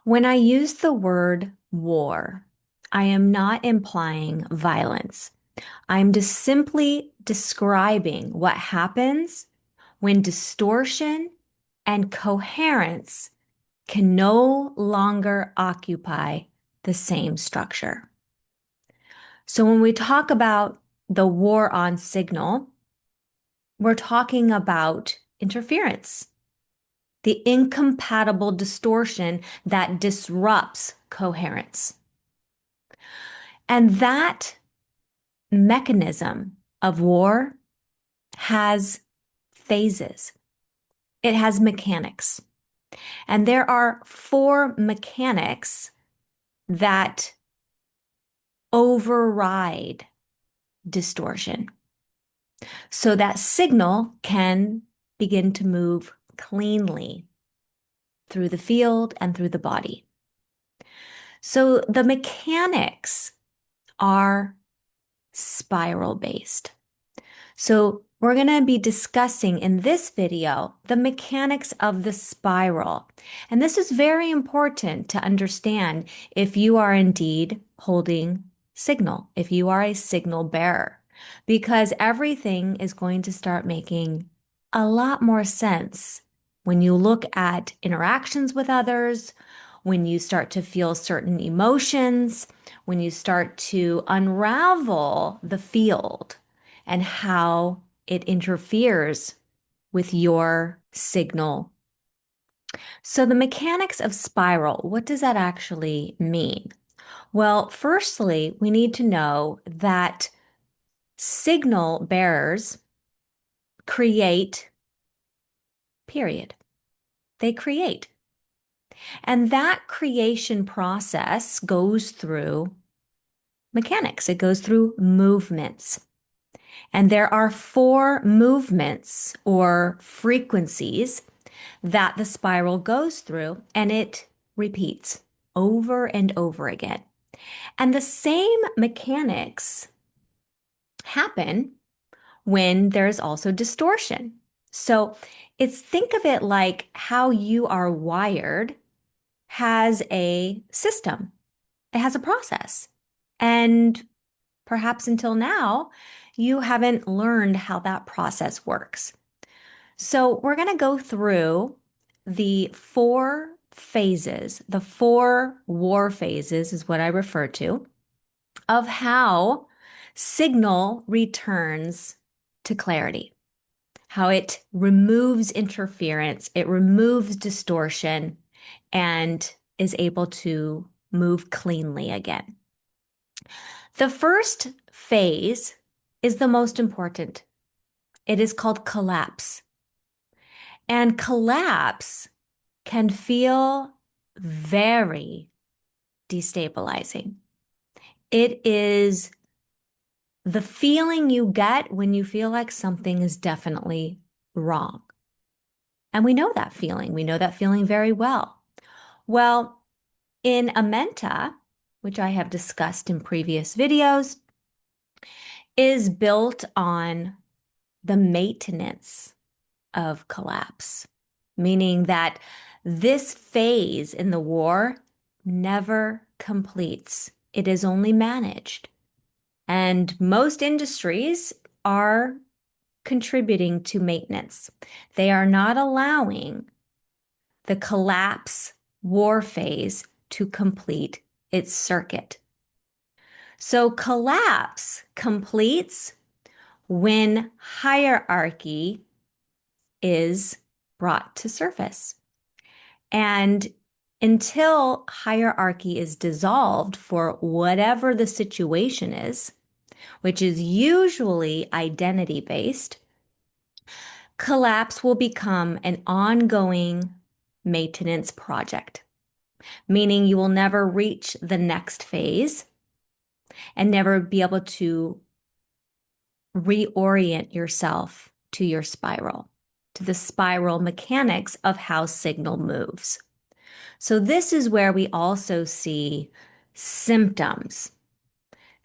When I use the word war, I am not implying violence. I'm just simply describing what happens when distortion and coherence can no longer occupy the same structure. So when we talk about the war on signal, we're talking about interference, the incompatible distortion that disrupts coherence. And that mechanism of war has phases. It has mechanics. And there are four mechanics that override distortion so that signal can begin to move cleanly through the field and through the body. So the mechanics are spiral based. So we're going to be discussing in this video the mechanics of the spiral. And this is very important to understand if you are indeed holding signal, if you are a signal bearer, because everything is going to start making a lot more sense when you look at interactions with others, when you start to feel certain emotions, when you start to unravel the field and how it interferes with your signal. So the mechanics of spiral, what does that actually mean? Well, firstly, we need to know that signal bearers create, period. They create. And that creation process goes through mechanics. It goes through movements. And there are four movements or frequencies that the spiral goes through, and it repeats over and over again. And the same mechanics happen when there's also distortion. So think of it like how you are wired has a system. It has a process. And perhaps until now, you haven't learned how that process works. So we're going to go through the four phases, the four war phases is what I refer to, of how signal returns to clarity, how it removes interference, it removes distortion, and is able to move cleanly again. The first phase is the most important. It is called collapse. And collapse can feel very destabilizing. It is the feeling you get when you feel like something is definitely wrong. And we know that feeling. We know that feeling very well. Well, in Amenta, which I have discussed in previous videos, is built on the maintenance of collapse, meaning that this phase in the war never completes. It is only managed. And most industries are contributing to maintenance. They are not allowing the collapse war phase to complete its circuit. So collapse completes when hierarchy is brought to surface. And until hierarchy is dissolved for whatever the situation is, which is usually identity based, collapse will become an ongoing maintenance project, meaning you will never reach the next phase and never be able to reorient yourself to your spiral, to the spiral mechanics of how signal moves. So this is where we also see symptoms,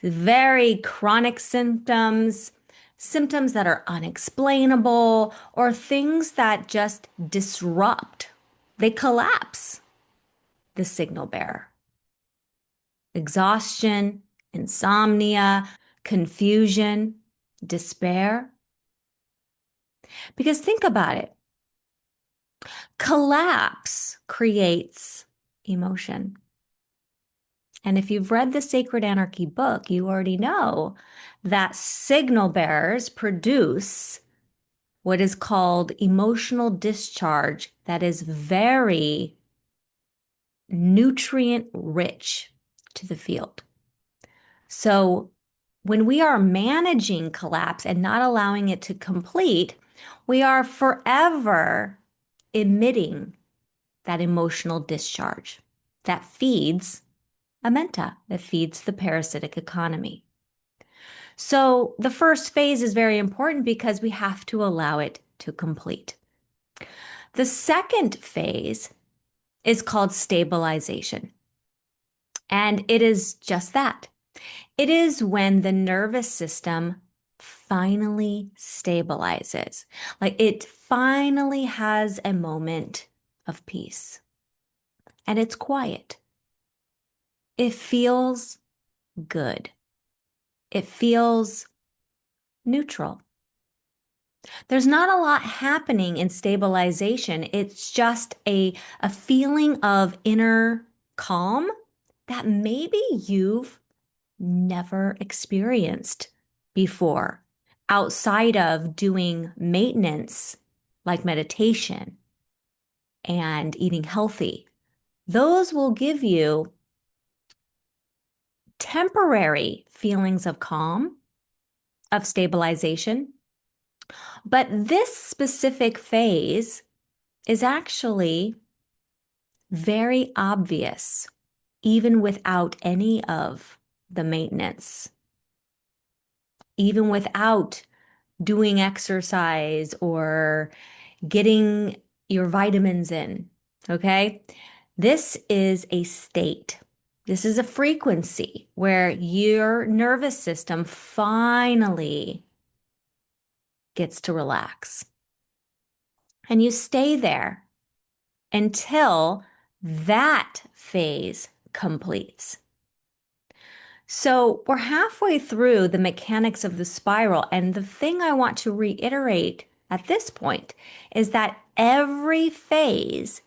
very chronic symptoms, symptoms that are unexplainable, or things that just disrupt. They collapse. the signal bearer. Exhaustion, insomnia, confusion, despair. Because think about it. Collapse creates emotion. And if you've read the Sacred Anarchy book, you already know that signal bearers produce what is called emotional discharge that is very nutrient rich to the field. So when we are managing collapse and not allowing it to complete, we are forever emitting that emotional discharge that feeds a menta, that feeds the parasitic economy. So the first phase is very important because we have to allow it to complete. The second phase is called stabilization. And it is just that. It is when the nervous system finally stabilizes. Like it finally has a moment of peace. And it's quiet. It feels good. It feels neutral. There's not a lot happening in stabilization. It's just a feeling of inner calm that maybe you've never experienced before outside of doing maintenance like meditation and eating healthy. Those will give you temporary feelings of calm, of stabilization. But this specific phase is actually very obvious, even without any of the maintenance, even without doing exercise or getting your vitamins in. Okay. This is a state. This is a frequency where your nervous system finally gets to relax. And you stay there until that phase completes. So we're halfway through the mechanics of the spiral. And the thing I want to reiterate at this point is that every phase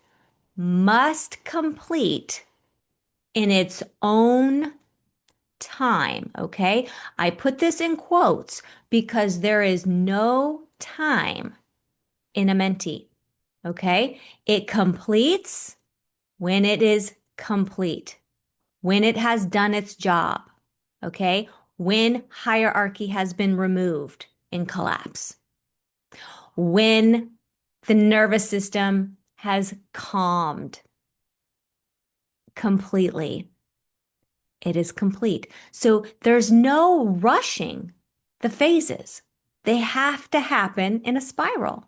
must complete in its own time. Okay. I put this in quotes because there is no time in a mentee. Okay. It completes when it is complete, when it has done its job. Okay. When hierarchy has been removed in collapse, when the nervous system has calmed completely, it is complete. So there's no rushing the phases. They have to happen in a spiral.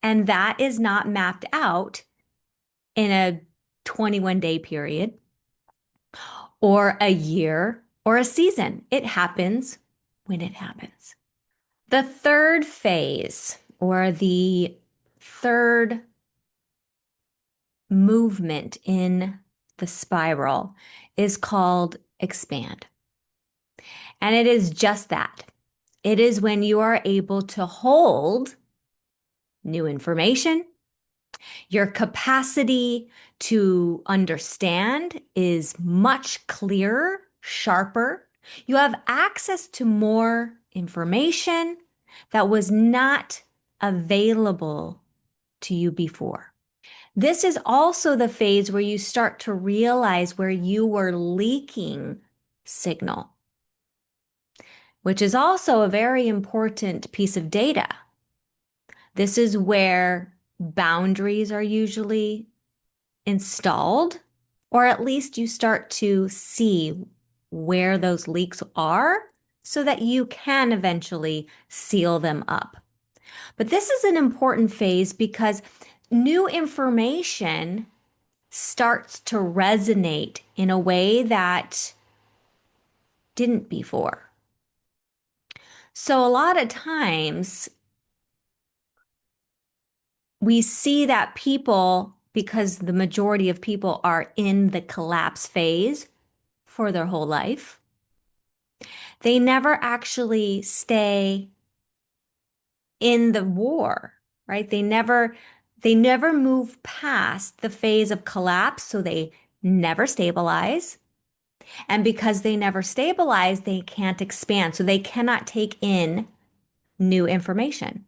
And that is not mapped out in a 21-day period or a year or a season. It happens when it happens. The third phase, or the third movement in the spiral, is called expand. And it is just that. It is when you are able to hold new information. Your capacity to understand is much clearer, sharper. You have access to more information that was not available to you before. This is also the phase where you start to realize where you were leaking signal, which is also a very important piece of data. This is where boundaries are usually installed, or at least you start to see where those leaks are so that you can eventually seal them up. But this is an important phase because new information starts to resonate in a way that didn't before. So a lot of times we see that people because the majority of people are in the collapse phase for their whole life. They never actually stay in the war, right? They never move past the phase of collapse, so they never stabilize. And because they never stabilize, they can't expand. So they cannot take in new information.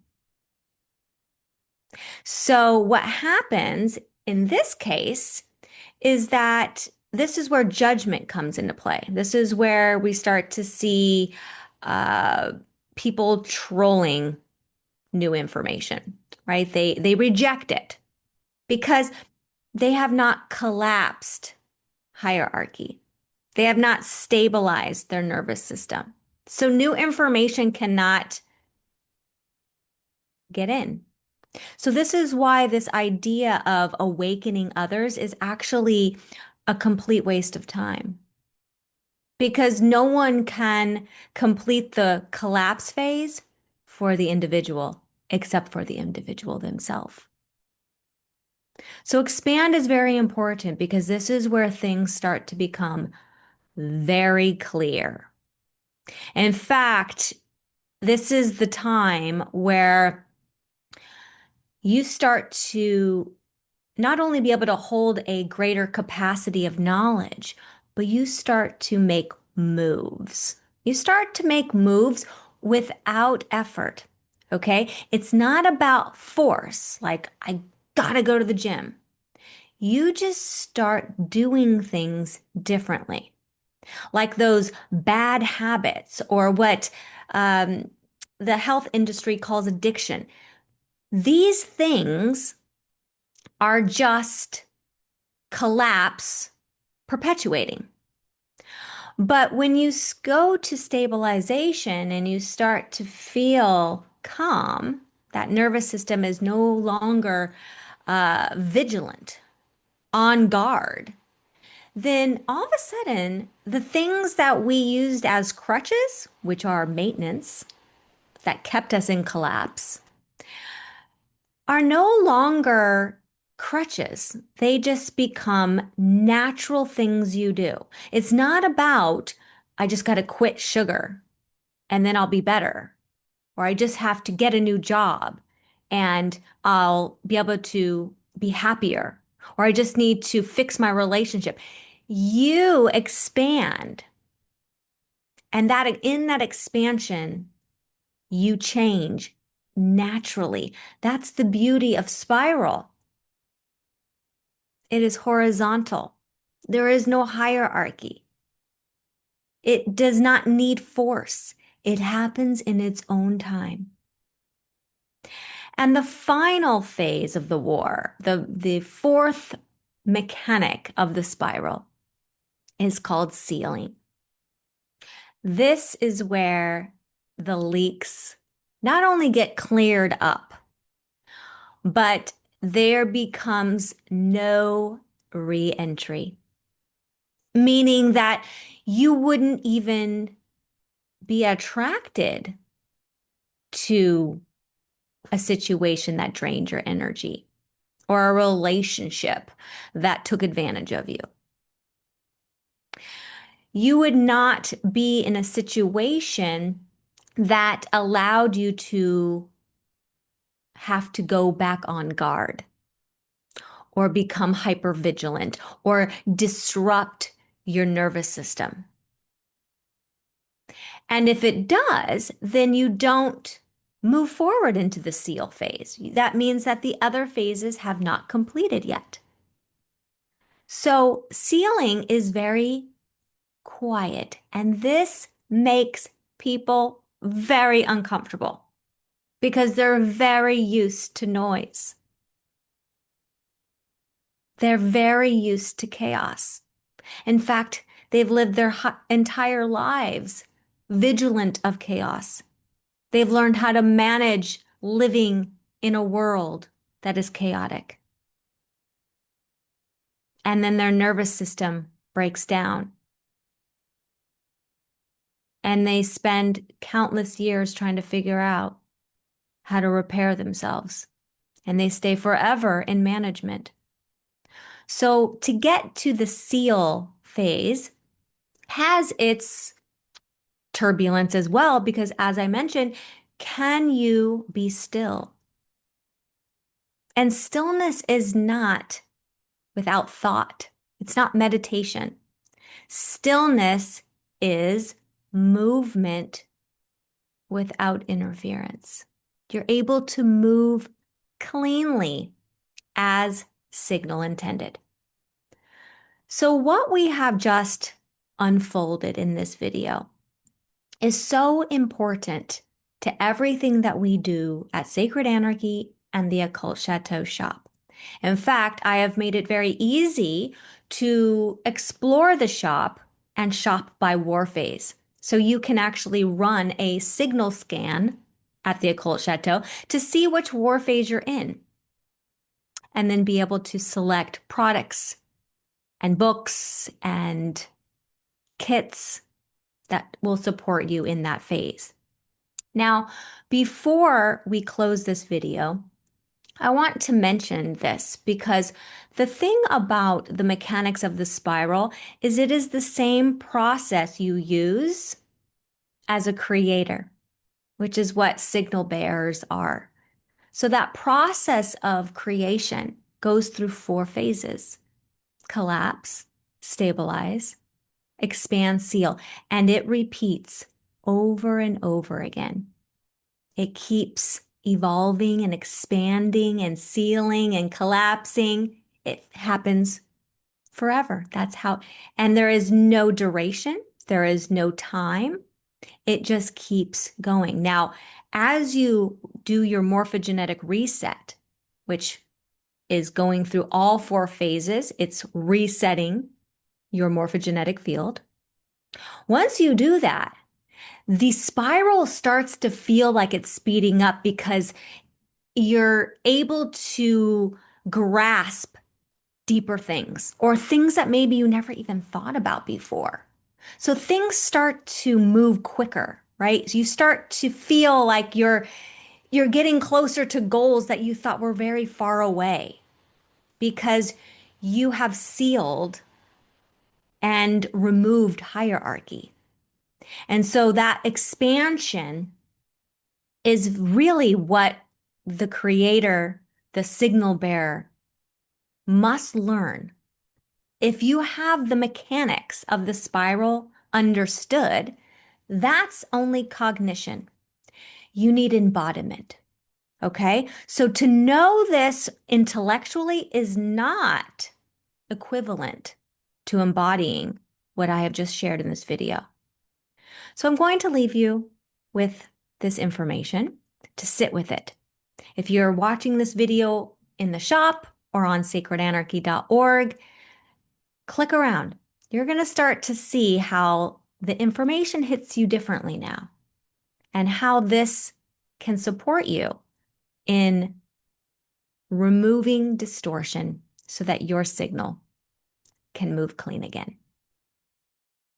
So what happens in this case is that this is where judgment comes into play. This is where we start to see uh, people trolling new information, right? They reject it because they have not collapsed hierarchy. They have not stabilized their nervous system. So new information cannot get in. So this is why this idea of awakening others is actually a complete waste of time. Because no one can complete the collapse phase for the individual except for the individual themselves. So expand is very important because this is where things start to become very clear. In fact, this is the time where you start to not only be able to hold a greater capacity of knowledge, but you start to make moves. You start to make moves without effort. Okay? It's not about force, like I gotta go to the gym. You just start doing things differently, like those bad habits or what um, the health industry calls addiction. These things are just collapse perpetuating. But when you go to stabilization and you start to feel calm, that nervous system is no longer vigilant, on guard, then all of a sudden, the things that we used as crutches, which are maintenance, that kept us in collapse, are no longer crutches. They just become natural things you do. It's not about, I just got to quit sugar and then I'll be better, or I just have to get a new job and I'll be able to be happier, or I just need to fix my relationship. You expand, and that in that expansion, you change naturally. That's the beauty of spiral. It is horizontal. There is no hierarchy. It does not need force. It happens in its own time. And the final phase of the war, the fourth mechanic of the spiral, is called sealing. This is where the leaks not only get cleared up, but there becomes no re-entry, meaning that you wouldn't even be attracted to a situation that drained your energy or a relationship that took advantage of you. You would not be in a situation that allowed you to have to go back on guard or become hypervigilant or disrupt your nervous system. And if it does, then you don't move forward into the seal phase. That means that the other phases have not completed yet. So sealing is very quiet, and this makes people very uncomfortable because they're very used to noise. They're very used to chaos. In fact, they've lived their entire lives vigilant of chaos. They've learned how to manage living in a world that is chaotic. And then their nervous system breaks down. And they spend countless years trying to figure out how to repair themselves. And they stay forever in management So to get to the seal phase has its turbulence as well, because as I mentioned, can you be still? And stillness is not without thought. It's not meditation. Stillness is movement without interference. You're able to move cleanly as signal intended. So what we have just unfolded in this video is so important to everything that we do at Sacred Anarchy and the Occult Chateau shop. In fact, I have made it very easy to explore the shop and shop by war phase. So you can actually run a signal scan at the Occult Chateau to see which war phase you're in, and then be able to select products and books and kits that will support you in that phase. Now, before we close this video, I want to mention this because the thing about the mechanics of the spiral is it is the same process you use as a creator, which is what signal bearers are. So that process of creation goes through 4 phases: collapse, stabilize, expand, seal, and it repeats over and over again. It keeps evolving and expanding and sealing and collapsing. It happens forever. That's how, and there is no duration. There is no time. It just keeps going. Now, as you do your morphogenetic reset, which is going through all 4 phases, it's resetting your morphogenetic field. Once you do that, the spiral starts to feel like it's speeding up because you're able to grasp deeper things or things that maybe you never even thought about before. So things start to move quicker, right? So you start to feel like you're getting closer to goals that you thought were very far away because you have sealed and removed hierarchy. And so that expansion is really what the creator, the signal bearer, must learn. If you have the mechanics of the spiral understood, that's only cognition. You need embodiment. Okay? So to know this intellectually is not equivalent to embodying what I have just shared in this video. So I'm going to leave you with this information to sit with it. If you're watching this video in the shop or on sacredanarchy.org, click around. You're going to start to see how the information hits you differently now and how this can support you in removing distortion so that your signal can move clean again.